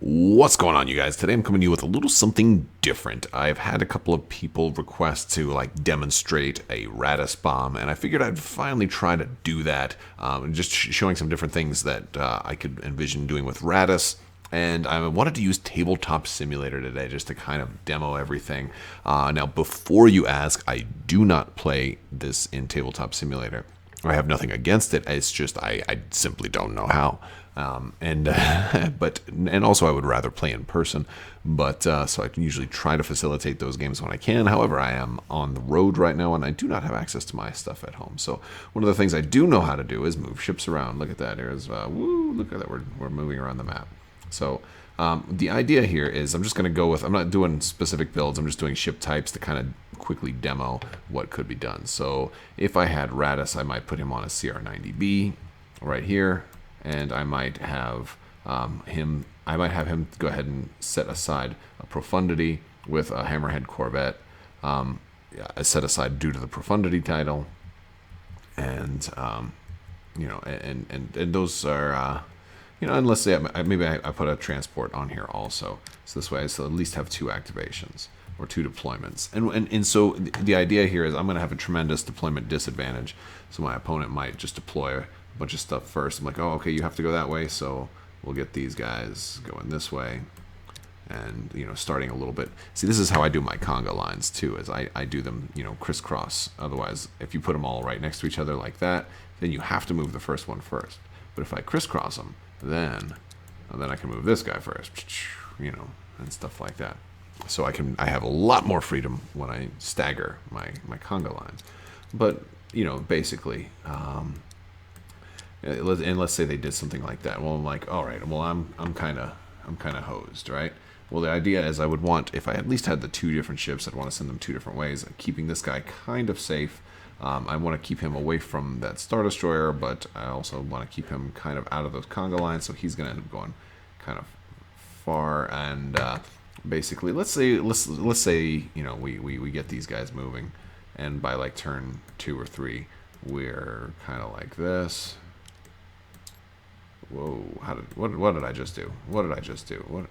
What's going on, you guys? Today I'm coming to you with a little something different. I've had a couple of people request to demonstrate a Raddus bomb, and I figured I'd finally try to do that. Just showing some different things that I could envision doing with Raddus. And I wanted to use Tabletop Simulator today just to kind of demo everything. Now, before you ask, I do not play this in Tabletop Simulator. I have nothing against it. It's just I simply don't know how. And also I would rather play in person. But so I can usually try to facilitate those games when I can. However, I am on the road right now, and I do not have access to my stuff at home. So one of the things I do know how to do is move ships around. Look at that. There's woo! Look at that. We're moving around the map. So the idea here is I'm just going to go with, I'm not doing specific builds, I'm just doing ship types to kind of quickly demo what could be done. So if I had Raddus, I might put him on a CR90B right here, and I might have him go ahead and set aside a profundity with a Hammerhead Corvette, set aside due to the profundity title, and and those are and let's say maybe I put a transport on here also. So this way I still at least have 2 activations or 2 deployments. And so the idea here is I'm going to have a tremendous deployment disadvantage. So my opponent might just deploy a bunch of stuff first. I'm like, oh, okay, you have to go that way. So we'll get these guys going this way. And, starting a little bit. See, this is how I do my conga lines, too, is I do them, crisscross. Otherwise, if you put them all right next to each other like that, then you have to move the first one first. But if I crisscross them, then I can move this guy first, and stuff like that. So I have a lot more freedom when I stagger my conga lines. But basically, and let's say they did something like that. Well, I'm like, all right, well I'm kind of hosed, right? Well, the idea is I would want, if I at least had the 2 different ships, I'd want to send them 2 different ways, keeping this guy kind of safe. I want to keep him away from that Star Destroyer, but I also want to keep him kind of out of those conga lines, so he's going to end up going kind of far. And basically, let's say we get these guys moving, and by like turn 2 or 3, we're kind of like this. Whoa! What did I just do? What did I just do?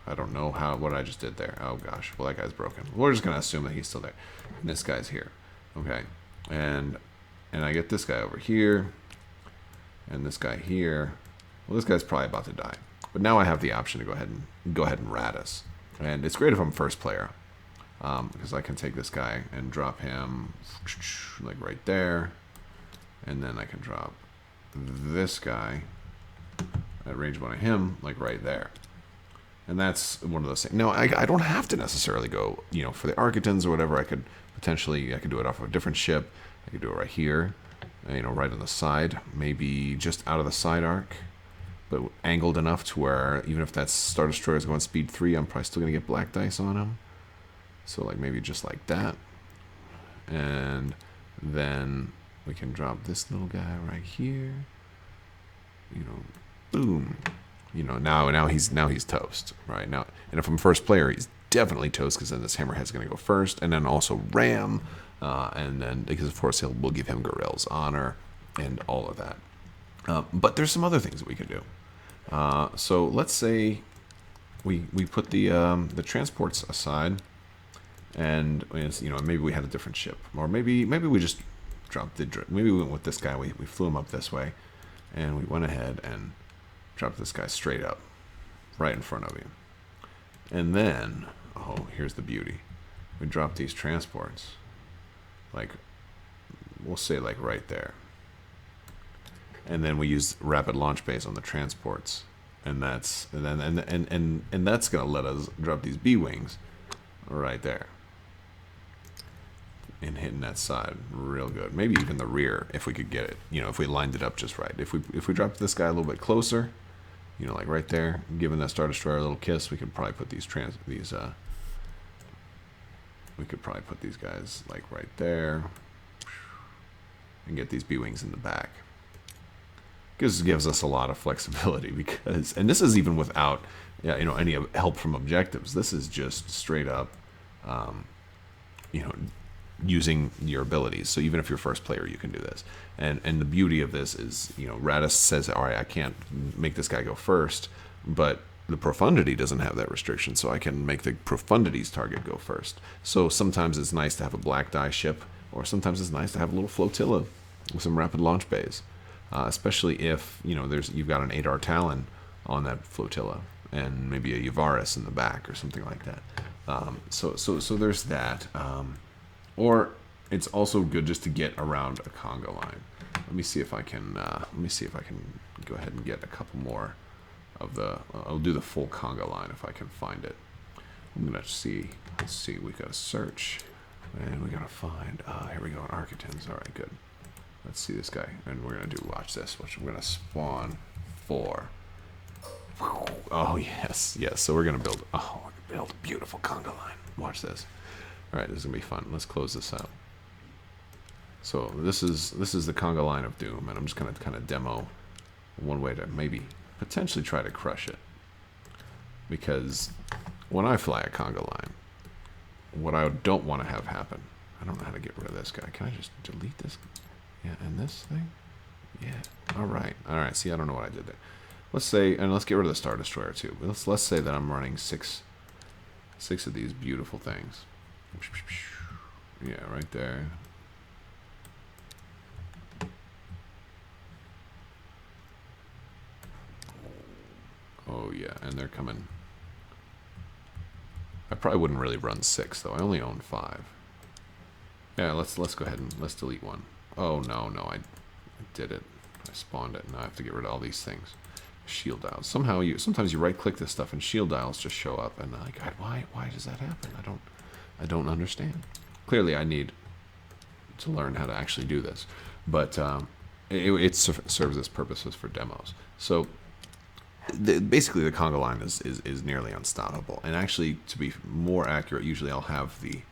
I don't know what I just did there. Oh gosh! Well, that guy's broken. We're just gonna assume that he's still there, and this guy's here. Okay, and I get this guy over here, and this guy here. Well, this guy's probably about to die, but now I have the option to go ahead and Raddus, and it's great if I'm first player, because I can take this guy and drop him like right there, and then I can drop this guy at range 1 of him like right there. And that's one of those things. Now, I don't have to necessarily go, for the Architans or whatever. I could do it off of a different ship. I could do it right here, right on the side. Maybe just out of the side arc, but angled enough to where even if that Star Destroyer is going speed 3, I'm probably still going to get black dice on him. So, like, maybe just like that. And then we can drop this little guy right here. Boom. Now he's toast, right? Now, and if I'm first player, he's definitely toast, because then this Hammerhead's going to go first, and then also ram, and then because of course we'll give him Gorill's honor and all of that. But there's some other things that we can do. So let's say we put the transports aside, and maybe we had a different ship, or maybe we just dropped maybe we went with this guy. We flew him up this way, and we went ahead and drop this guy straight up, right in front of you. And then, here's the beauty. We drop these transports, like, we'll say like right there. And then we use rapid launch base on the transports. And that's that's gonna let us drop these B-wings right there. And hitting that side real good. Maybe even the rear if we could get it. If we lined it up just right. If we dropped this guy a little bit closer, like right there, giving that Star Destroyer a little kiss, we could probably put these guys like right there, and get these B-wings in the back. Gives us a lot of flexibility, because, and this is even without any help from objectives. This is just straight up, using your abilities. So even if you're first player, you can do this. And the beauty of this is, Raddus says, all right, I can't make this guy go first, but the profundity doesn't have that restriction, so I can make the profundity's target go first. So sometimes it's nice to have a black die ship, or sometimes it's nice to have a little flotilla with some rapid launch bays, especially if you've got an 8R Talon on that flotilla and maybe a Yavaris in the back or something like that. So there's that. Or it's also good just to get around a conga line. Let me see if I can. Go ahead and get a couple more of the. I'll do the full conga line if I can find it. I'm gonna see. Let's see. We gotta search, and we gotta find. Here we go. Architans. All right, good. Let's see this guy, and we're gonna watch this. We're gonna spawn 4. Oh yes. So we're gonna build. Oh, we're gonna build a beautiful conga line. Watch this. All right, this is gonna be fun. Let's close this out. So this is the conga line of doom, and I'm just gonna kind of demo one way to maybe potentially try to crush it. Because when I fly a conga line, what I don't want to have happen, I don't know how to get rid of this guy. Can I just delete this? Yeah, and this thing? Yeah. All right. See, I don't know what I did there. Let's say, and let's get rid of the Star Destroyer too. Let's say that I'm running six of these beautiful things. Yeah, right there. Oh yeah, and they're coming. I probably wouldn't really run 6 though. I only own 5. Yeah, let's go ahead and let's delete one. Oh no, I did it. I spawned it. Now I have to get rid of all these things. Shield dials. Sometimes you right click this stuff and shield dials just show up, and like, God, why does that happen? I don't understand. Clearly, I need to learn how to actually do this, but it serves its purposes for demos. So basically, the conga line is nearly unstoppable. And actually, to be more accurate, usually I'll have the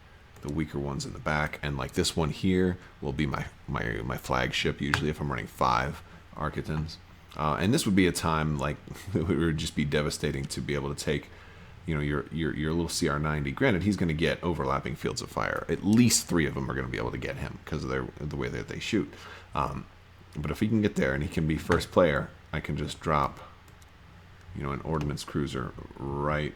weaker ones in the back, and like this one here will be my flagship. Usually, if I'm running 5 Architans. And this would be a time like it would just be devastating to be able to take, your little CR90. Granted, he's going to get overlapping fields of fire. At least 3 of them are going to be able to get him because of the way that they shoot. But if he can get there and he can be first player, I can just drop, an ordnance cruiser right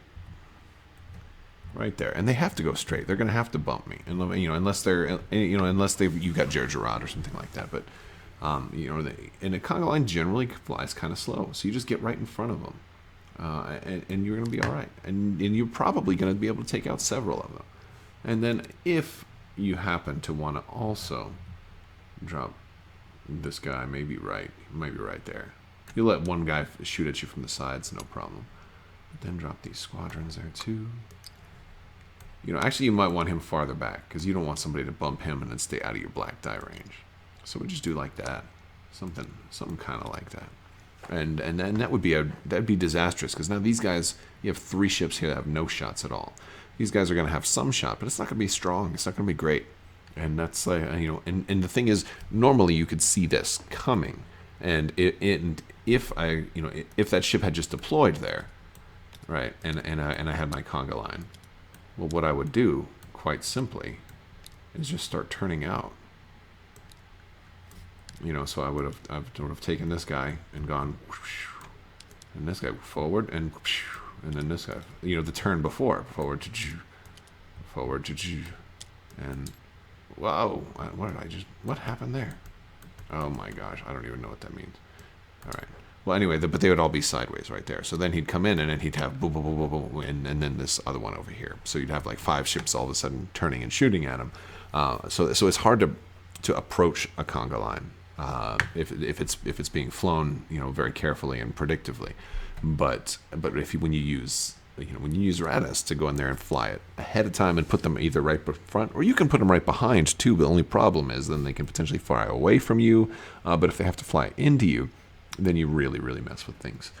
there, and they have to go straight. They're going to have to bump me, and unless you've got Gergerod or something like that, but. And a conga line generally flies kind of slow, so you just get right in front of them, and you're going to be all right. And you're probably going to be able to take out several of them. And then if you happen to want to also drop this guy, maybe right there. You let one guy shoot at you from the sides, no problem. But then drop these squadrons there too. Actually, you might want him farther back because you don't want somebody to bump him and then stay out of your black die range. So we just do like that, something kind of like that, and then that'd be disastrous because now these guys, you have 3 ships here that have no shots at all. These guys are going to have some shot, but it's not going to be strong. It's not going to be great, and that's like and the thing is, normally you could see this coming, and if that ship had just deployed there, right, and I had my conga line, well, what I would do quite simply is just start turning out. So I would have taken this guy and gone, and this guy forward, and then this guy, the turn before, forward, and whoa, what happened there? Oh my gosh, I don't even know what that means. All right. Well, anyway, but they would all be sideways right there. So then he'd come in, and then he'd have boom, boom, boom, boom, boom, and then this other one over here. So you'd have like 5 ships all of a sudden turning and shooting at him. So it's hard to approach a conga line. If it's being flown, very carefully and predictively, but when you use Raddus to go in there and fly it ahead of time and put them either right front, or you can put them right behind too. The only problem is then they can potentially fly away from you. But if they have to fly into you, then you really mess with things.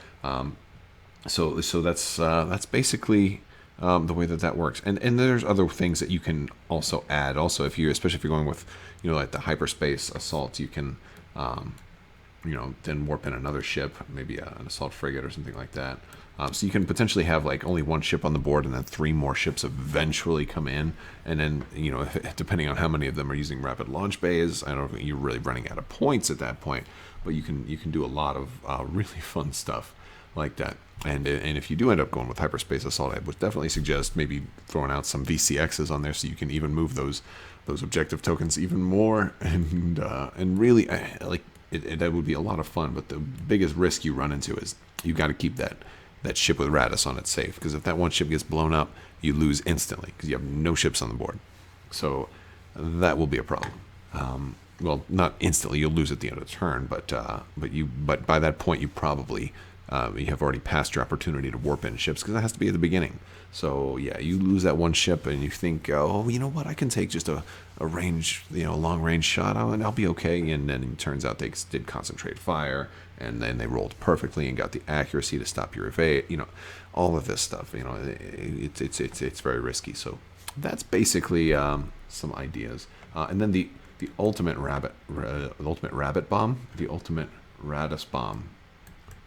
So that's basically the way that works. And there's other things that you can also add. Also, especially if you're going with like the hyperspace assault, you can then warp in another ship, maybe an assault frigate or something like that. So you can potentially have like only 1 ship on the board, and then 3 more ships eventually come in. And then depending on how many of them are using rapid launch bays, I don't know, you're really running out of points at that point. But you can do a lot of really fun stuff. like that. And if you do end up going with hyperspace assault, I would definitely suggest maybe throwing out some VCXs on there so you can even move those objective tokens even more. And really, like that would be a lot of fun. But the biggest risk you run into is you got to keep that ship with Raddus on it safe, because if that one ship gets blown up, you lose instantly because you have no ships on the board. So that will be a problem. Well, not instantly, you'll lose at the end of the turn, but by that point you probably you have already passed your opportunity to warp in ships, because that has to be at the beginning. So yeah, you lose that one ship and you think, oh, you know what, I can take just a range, long range shot, and I'll be okay. And then it turns out they did concentrate fire, and then they rolled perfectly and got the accuracy to stop your evade. All of this stuff. It's very risky. So that's basically some ideas. And then the ultimate rabbit bomb, the ultimate Raddus bomb,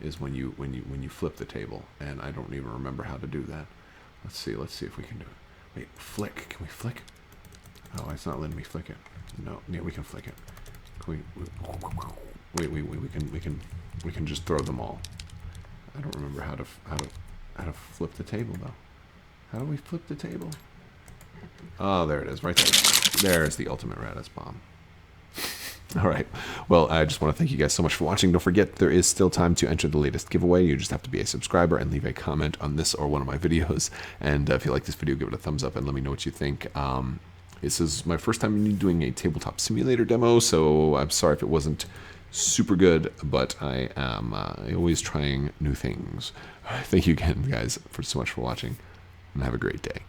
is when you flip the table, and I don't even remember how to do that. Let's see if we can do it. Wait, flick. Can we flick? Oh, it's not letting me flick it. No, yeah, we can flick it. We can just throw them all. I don't remember how to flip the table though. How do we flip the table? Oh, there it is, right there. There's the ultimate Raddus bomb. All right. Well, I just want to thank you guys so much for watching. Don't forget, there is still time to enter the latest giveaway. You just have to be a subscriber and leave a comment on this or one of my videos. And if you like this video, give it a thumbs up and let me know what you think. This is my first time doing a tabletop simulator demo, so I'm sorry if it wasn't super good, but I am always trying new things. Thank you again, guys, so much for watching, and have a great day.